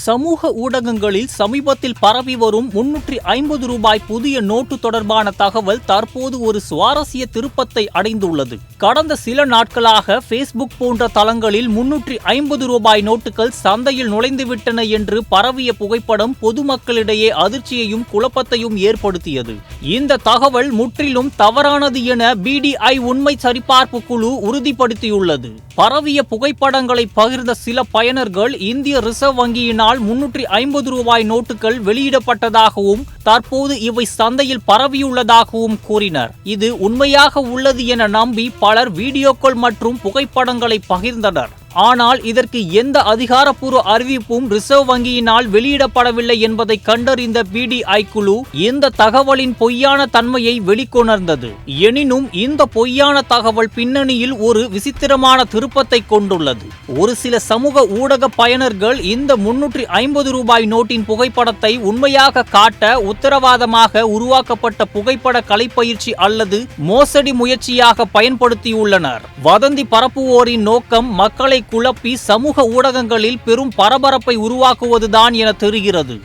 சமூக ஊடகங்களில் சமீபத்தில் பரவி வரும் 350 ரூபாய் புதிய நோட்டு தொடர்பான தகவல் தற்போது ஒரு சுவாரஸ்ய திருப்பத்தை அடைந்துள்ளது. கடந்த சில நாட்களாக ஃபேஸ்புக் போன்ற தளங்களில் 350 ரூபாய் நோட்டுகள் சந்தையில் நுழைந்துவிட்டன என்று பரவிய புகைப்படம் பொதுமக்களிடையே அதிர்ச்சியையும் குழப்பத்தையும் ஏற்படுத்தியது. இந்த தகவல் முற்றிலும் தவறானது என BDI உண்மை சரிபார்ப்பு குழு உறுதிப்படுத்தியுள்ளது. பரவிய புகைப்படங்களை பகிர்ந்த சில பயனர்கள் இந்திய ரிசர்வ் வங்கியினால் 350 ரூபாய் நோட்டுகள் வெளியிடப்பட்டதாகவும் தற்போது இவை சந்தையில் பரவியுள்ளதாகவும் கூறினர். இது உண்மையாக உள்ளது என நம்பி பலர் வீடியோக்கள் மற்றும் புகைப்படங்களை பகிர்ந்தனர். ஆனால் இதற்கு எந்த அதிகாரப்பூர்வ அறிவிப்பும் ரிசர்வ் வங்கியினால் வெளியிடப்படவில்லை என்பதை கண்டறிந்த BDI குழு இந்த தகவலின் பொய்யான தன்மையை வெளிக்கொணர்ந்தது. எனினும் இந்த பொய்யான தகவல் பின்னணியில் ஒரு விசித்திரமான திருப்பத்தை கொண்டுள்ளது. ஒரு சில சமூக ஊடக பயனர்கள் இந்த 350 ரூபாய் நோட்டின் புகைப்படத்தை உண்மையாக காட்ட உத்தரவாதமாக உருவாக்கப்பட்ட புகைப்பட கலைப்பயிற்சி அல்லது மோசடி முயற்சியாக பயன்படுத்தியுள்ளனர். வதந்தி பரப்புவோரின் நோக்கம் மக்களை குழப்பி சமூக ஊடகங்களில் பெரும் பரபரப்பை உருவாக்குவதுதான் என தெரிகிறது.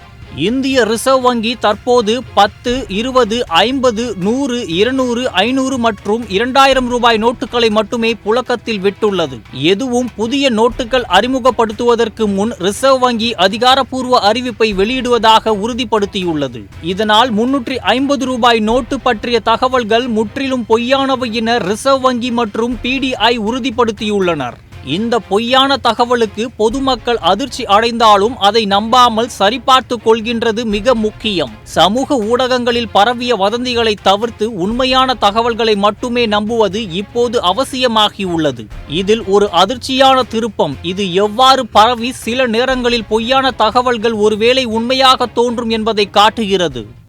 இந்திய ரிசர்வ் வங்கி தற்போது 10, 20, 50, 100, 200, 500 மற்றும் 2000 ரூபாய் நோட்டுகளை மட்டுமே புழக்கத்தில் விட்டுள்ளது. எதுவும் புதிய நோட்டுகள் அறிமுகப்படுத்துவதற்கு முன் ரிசர்வ் வங்கி அதிகாரப்பூர்வ அறிவிப்பை வெளியிடுவதாக உறுதிப்படுத்தியுள்ளது. இதனால் 350 ரூபாய் நோட்டு பற்றிய தகவல்கள் முற்றிலும் பொய்யானவை என ரிசர்வ் வங்கி மற்றும் BDI உறுதிப்படுத்தியுள்ளனர். இந்த பொய்யான தகவலுக்கு பொதுமக்கள் அதிர்ச்சி அடைந்தாலும் அதை நம்பாமல் சரிபார்த்து கொள்கின்றது மிக முக்கியம். சமூக ஊடகங்களில் பரவிய வதந்திகளை தவிர்த்து உண்மையான தகவல்களை மட்டுமே நம்புவது இப்போது அவசியமாகியுள்ளது. இதில் ஒரு அதிர்ச்சியான திருப்பம். இது எவ்வாறு பரவி சில நேரங்களில் பொய்யான தகவல்கள் ஒருவேளை உண்மையாக தோன்றும் என்பதை காட்டுகிறது.